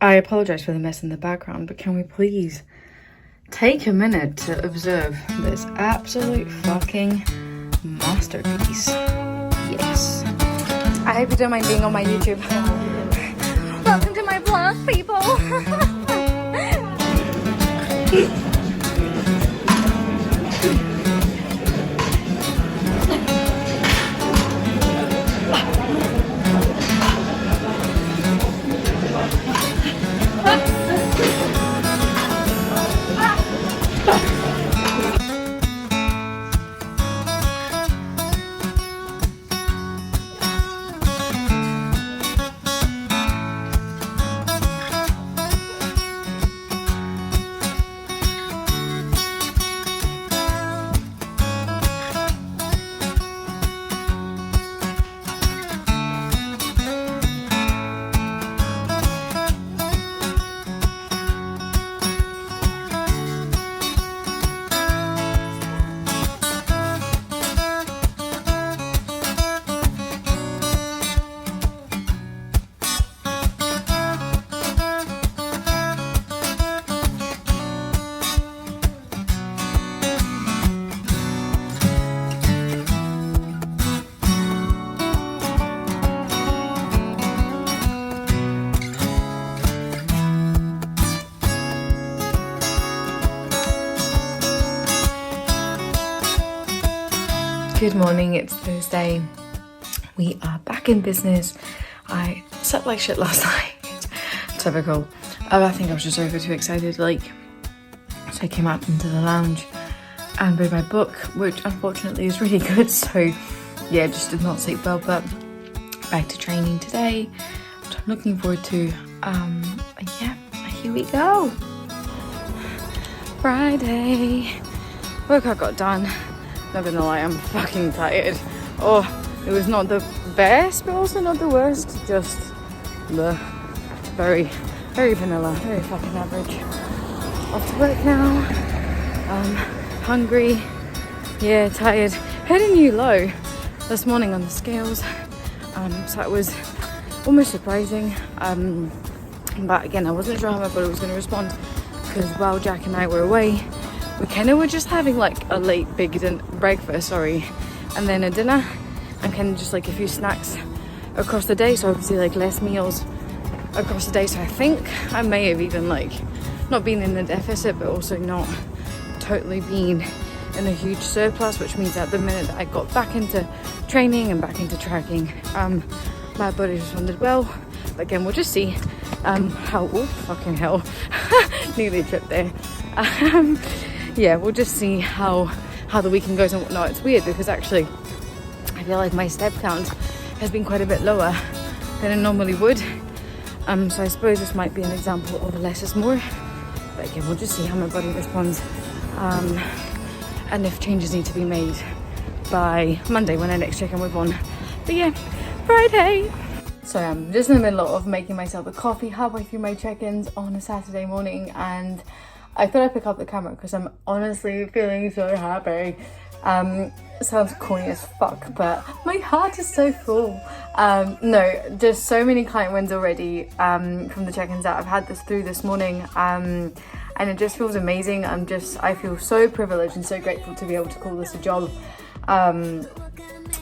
I apologize for the mess in the background, but can we please take a minute to observe this absolute fucking masterpiece? Yes. I hope you don't mind being on my YouTube. Welcome to my vlog, people. Good morning, it's Thursday. We are back in business. I slept like shit last night. Typical. I think I was just over too excited, so I came out into the lounge and read my book, which unfortunately is really good, so yeah, just did not sleep well, but back to training today, which I'm looking forward to. Yeah, here we go. Friday. Workout got done. Not gonna lie, I'm fucking tired. Oh, it was not the best, but also not the worst. Just the very, very vanilla, very fucking average. Off to work now. Hungry. Yeah, tired. Had a new low this morning on the scales. So that was almost surprising. But again, I wasn't sure how my body was gonna respond because while Jack and I were away, we kind of were just having like a late breakfast, and then a dinner, and kind of just like a few snacks across the day. So obviously like less meals across the day. So I think I may have even like not been in the deficit, but also not totally been in a huge surplus, which means that the minute that I got back into training and back into tracking, my body responded well. But again, we'll just see how, oh fucking hell, nearly tripped there. Yeah, we'll just see how the weekend goes and whatnot. It's weird because actually I feel like my step count has been quite a bit lower than it normally would. So I suppose this might be an example of less is more. But again, we'll just see how my body responds, and if changes need to be made by Monday when I next check in with one. But yeah, Friday. So I'm just in the middle of making myself a coffee halfway through my check-ins on a Saturday morning, and I thought I'd pick up the camera because I'm honestly feeling so happy. Sounds corny as fuck, but my heart is so full. No, just so many client wins already from the check-ins that I've had through this morning, and it just feels amazing. I feel so privileged and so grateful to be able to call this a job, and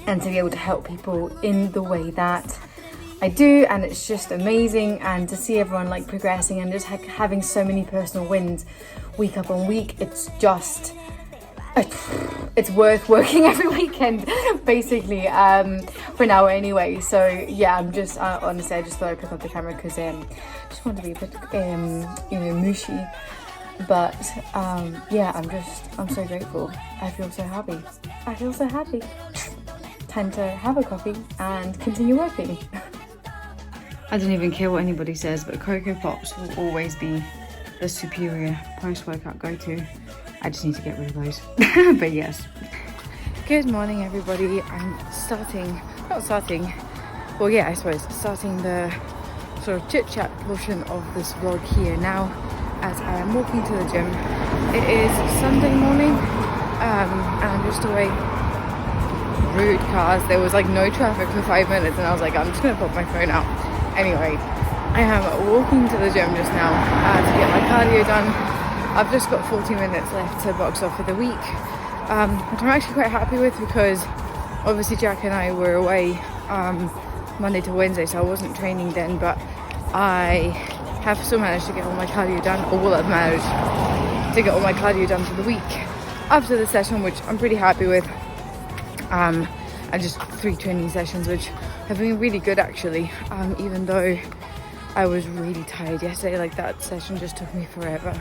to be able to help people in the way that I do, and it's just amazing. And to see everyone like progressing and just having so many personal wins week up on week, it's just it's worth working every weekend basically, for an hour anyway. So yeah, I'm just honestly I just thought I'd pick up the camera because just want to be a bit mushy, but yeah, I'm so grateful. I feel so happy. Time to have a coffee and continue working. I don't even care what anybody says, but Cocoa Pops will always be the superior post-workout go-to. I just need to get rid of those. But yes. Good morning, everybody. I'm starting the sort of chit-chat portion of this vlog here now, as I am walking to the gym. It is Sunday morning, and I'm just away. Rude cars. There was like no traffic for 5 minutes, and I was like, I'm just gonna put my phone out. Anyway, I am walking to the gym just now to get my cardio done. I've just got 40 minutes left to box off for the week, which I'm actually quite happy with because obviously Jack and I were away Monday to Wednesday, so I wasn't training then, but I have still managed to get all my cardio done, or will have managed to get all my cardio done for the week after the session, which I'm pretty happy with. And just 3 training sessions, which have been really good actually, even though I was really tired yesterday. Like, that session just took me forever.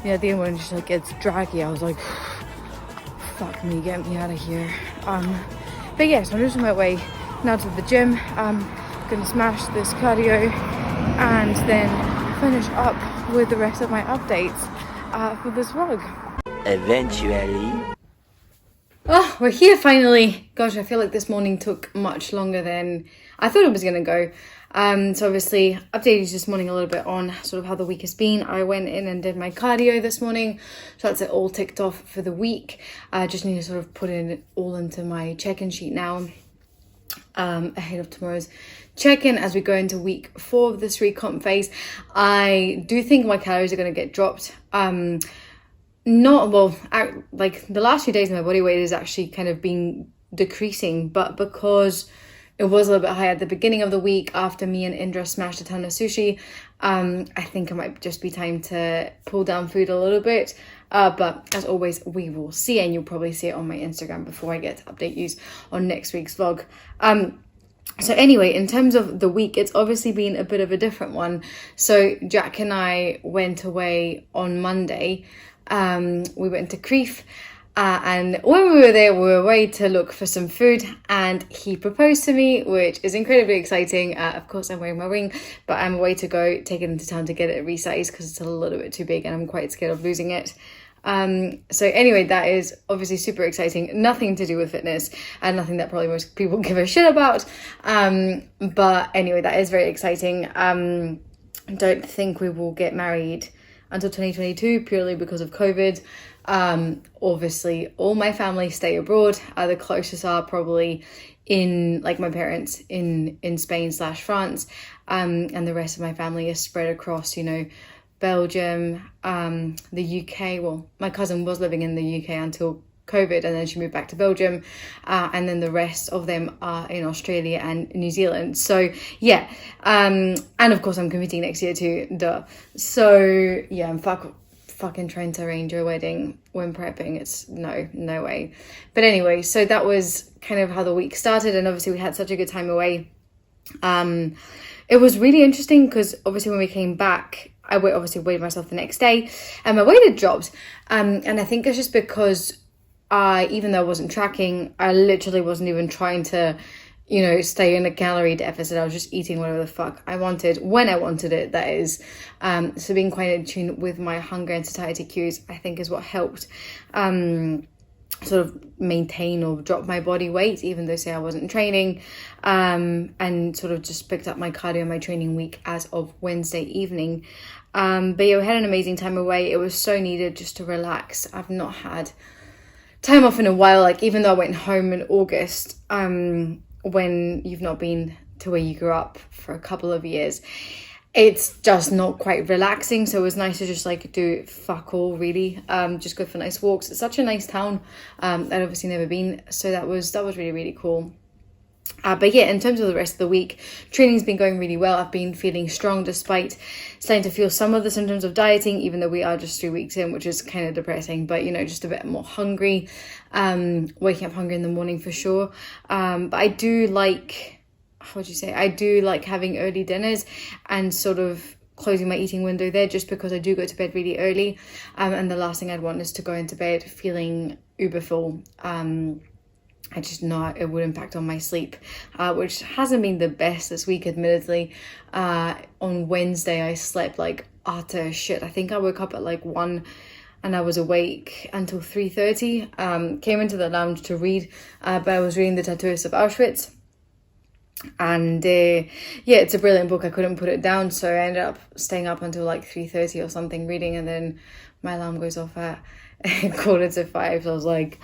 At the end when it just like gets draggy, I was like, fuck me, get me out of here. But yes, I'm just on my way now to the gym. I'm gonna smash this cardio and then finish up with the rest of my updates for this vlog. Eventually. Oh, we're here finally. Gosh, I feel like this morning took much longer than I thought it was gonna go. So obviously updated this morning a little bit on sort of how the week has been. I went in and did my cardio this morning, so that's it all ticked off for the week. I just need to sort of put it all into my check-in sheet now, ahead of tomorrow's check-in as we go into week 4 of this recomp phase. I do think my calories are going to get dropped. Like the last few days my body weight is actually kind of been decreasing, but because it was a little bit high at the beginning of the week after me and Indra smashed a ton of sushi, I think it might just be time to pull down food a little bit. But as always, we will see, and you'll probably see it on my Instagram before I get to update you on next week's vlog. So anyway, in terms of the week, it's obviously been a bit of a different one. So Jack and I went away on Monday. We went to Crete. And when we were there, we were away to look for some food, and he proposed to me, which is incredibly exciting. Of course, I'm wearing my ring, but I'm away to go take it into town to get it resized because it's a little bit too big and I'm quite scared of losing it. So anyway, that is obviously super exciting. Nothing to do with fitness and nothing that probably most people give a shit about. But anyway, that is very exciting. Don't think we will get married until 2022 purely because of COVID. Obviously all my family stay abroad. The closest are probably in, like, my parents in Spain/France, and the rest of my family is spread across, Belgium, the UK. Well, my cousin was living in the UK until COVID, and then she moved back to Belgium, and then the rest of them are in Australia and New Zealand. So yeah, and of course I'm competing next year too, duh. So yeah, I'm fucking trying to arrange a wedding when prepping. It's no way. But anyway, so that was kind of how the week started, and obviously we had such a good time away. It was really interesting because obviously when we came back, I weighed myself the next day and my weight had dropped, and I think it's just because even though I wasn't tracking, I literally wasn't even trying to stay in a calorie deficit. I was just eating whatever the fuck I wanted when I wanted it, that is. So being quite in tune with my hunger and satiety cues, I think, is what helped sort of maintain or drop my body weight, even though, say, I wasn't training, and sort of just picked up my cardio, my training week as of Wednesday evening. But yeah, we had an amazing time away. It was so needed just to relax. I've not had time off in a while, like, even though I went home in August, when you've not been to where you grew up for a couple of years, it's just not quite relaxing. So it was nice to just do fuck all, really. Just go for nice walks. It's such a nice town. I'd obviously never been, so that was really, really cool. But yeah, in terms of the rest of the week, training's been going really well. I've been feeling strong despite starting to feel some of the symptoms of dieting, even though we are just 3 weeks in, which is kind of depressing, but just a bit more hungry, waking up hungry in the morning for sure. But I do like, I do like having early dinners and sort of closing my eating window there, just because I do go to bed really early, and the last thing I'd want is to go into bed feeling uber full. I just know it would impact on my sleep, which hasn't been the best this week, admittedly. On Wednesday, I slept like utter shit. I think I woke up at 1 and I was awake until 3:30. Came into the lounge to read, but I was reading The Tattooist of Auschwitz. And yeah, it's a brilliant book. I couldn't put it down, so I ended up staying up until 3:30 or something reading, and then my alarm goes off at 4:45. So I was like,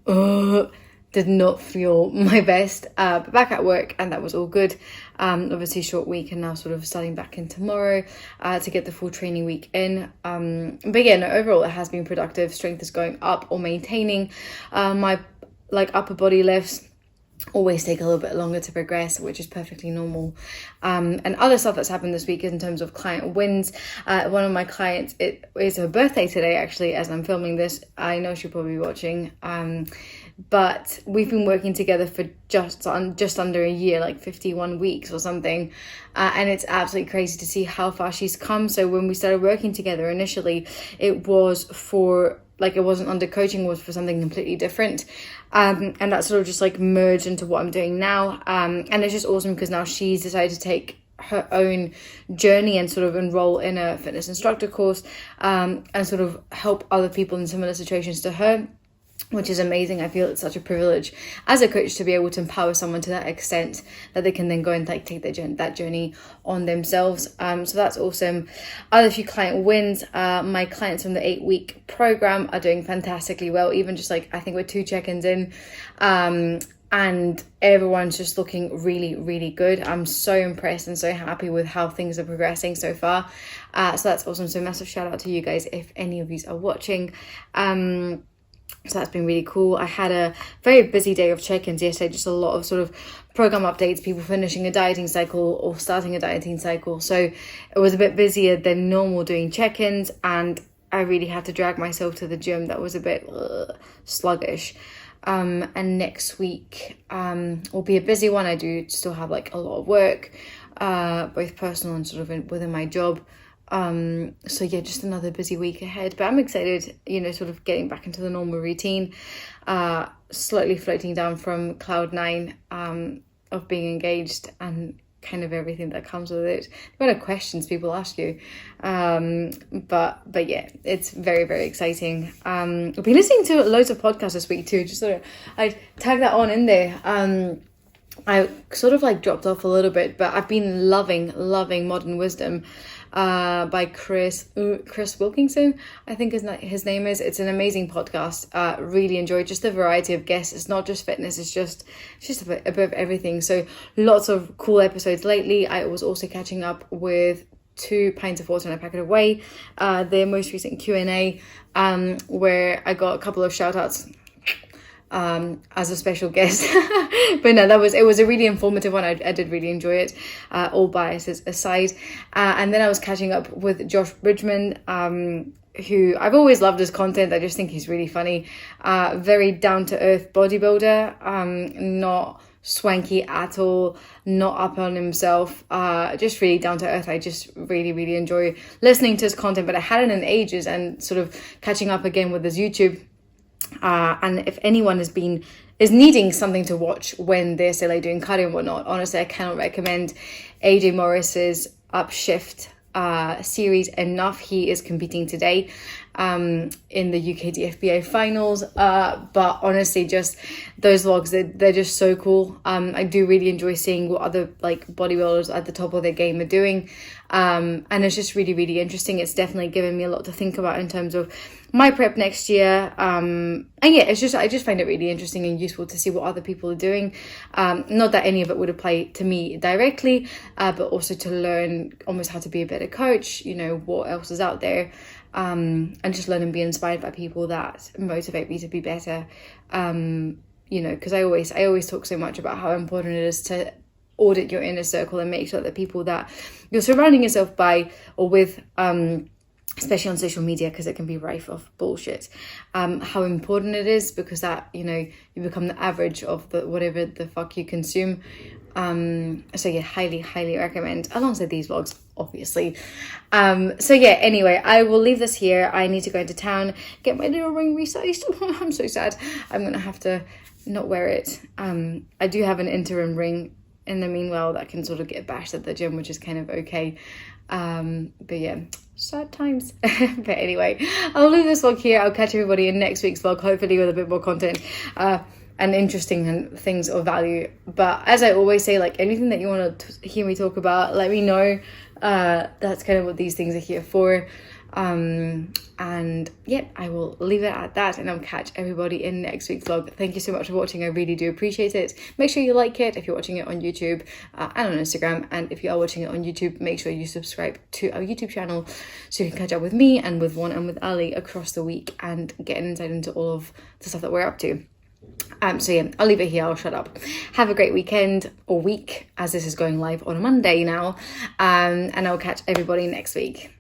oh. did not feel my best, but back at work, and that was all good. Obviously short week, and now sort of starting back in tomorrow to get the full training week in. But yeah, no, overall it has been productive. Strength is going up or maintaining. My upper body lifts always take a little bit longer to progress, which is perfectly normal. And other stuff that's happened this week in terms of client wins. One of my clients, it is her birthday today, actually, as I'm filming this. I know she'll probably be watching. But we've been working together for just under a year, like 51 weeks or something. And it's absolutely crazy to see how far she's come. So when we started working together initially, it was for, like, it wasn't under coaching, it was for something completely different. And that sort of just like merged into what I'm doing now. And it's just awesome because now she's decided to take her own journey and sort of enroll in a fitness instructor course, and sort of help other people in similar situations to her, which is amazing. I feel it's such a privilege as a coach to be able to empower someone to that extent that they can then go and like take that journey on themselves. So that's awesome. Other few client wins. My clients from the 8-week program are doing fantastically well, even just like, I think we're 2 check-ins in, and everyone's just looking really, really good. I'm so impressed and so happy with how things are progressing so far. So that's awesome. So massive shout out to you guys if any of you are watching. So that's been really cool. I had a very busy day of check-ins yesterday, just a lot of sort of program updates, people finishing a dieting cycle or starting a dieting cycle. So it was a bit busier than normal doing check-ins, and I really had to drag myself to the gym. That was a bit sluggish. And next week will be a busy one. I do still have like a lot of work, both personal and sort of within my job. So yeah, just another busy week ahead, but I'm excited, sort of getting back into the normal routine, slightly floating down from cloud 9 of being engaged and kind of everything that comes with it. What are questions people ask you? But yeah, it's very, very exciting. I've been listening to loads of podcasts this week too, just sort of, I tagged that on in there. I sort of like dropped off a little bit, but I've been loving Modern Wisdom by Chris Wilkinson, I think his name is. It's an amazing podcast. Really enjoyed just the variety of guests. It's not just fitness, it's just a bit of everything. So lots of cool episodes lately. I was also catching up with 2 pints of water and a packet of whey, their most recent Q&A, where I got a couple of shout outs as a special guest. But no, it was a really informative one. I did really enjoy it, all biases aside. And then I was catching up with Josh Bridgman, who I've always loved his content. I just think he's really funny, very down-to-earth bodybuilder, not swanky at all, not up on himself, just really down to earth. I just really, really enjoy listening to his content, but I hadn't in ages, and sort of catching up again with his YouTube. And if anyone is needing something to watch when they're still doing cardio and whatnot, honestly, I cannot recommend AJ Morris's Upshift series enough. He is competing today in the UK DFBA finals, but honestly, just those vlogs, they're just so cool. I do really enjoy seeing what other like bodybuilders at the top of their game are doing, and it's just really, really interesting. It's definitely given me a lot to think about in terms of my prep next year, and yeah, I just find it really interesting and useful to see what other people are doing. Not that any of it would apply to me directly, but also to learn almost how to be a better coach, what else is out there, and just learn and be inspired by people that motivate me to be better. Because I always talk so much about how important it is to audit your inner circle and make sure that people that you're surrounding yourself by or with, especially on social media, because it can be rife of bullshit, how important it is, because that, you become the average of whatever the fuck you consume. So yeah, highly recommend, alongside these vlogs, obviously. So yeah, anyway, I will leave this here. I need to go into town, get my little ring resized. I'm so sad. I'm gonna have to not wear it. I do have an interim ring in the meanwhile that can sort of get bashed at the gym, which is kind of okay. But yeah, sad times. But anyway, I'll leave this vlog here. I'll catch everybody in next week's vlog, hopefully with a bit more content and interesting and things of value. But as I always say, like, anything that you want to hear me talk about, let me know. That's kind of what these things are here for. And yeah, I will leave it at that, and I'll catch everybody in next week's vlog. Thank you so much for watching. I really do appreciate it. Make sure you like it if you're watching it on YouTube and on Instagram, and if you are watching it on YouTube, make sure you subscribe to our YouTube channel so you can catch up with me and with Juan and with Ali across the week and get an insight into all of the stuff that we're up to. So yeah, I'll leave it here. I'll shut up. Have a great weekend, or week, as this is going live on a Monday now, and I'll catch everybody next week.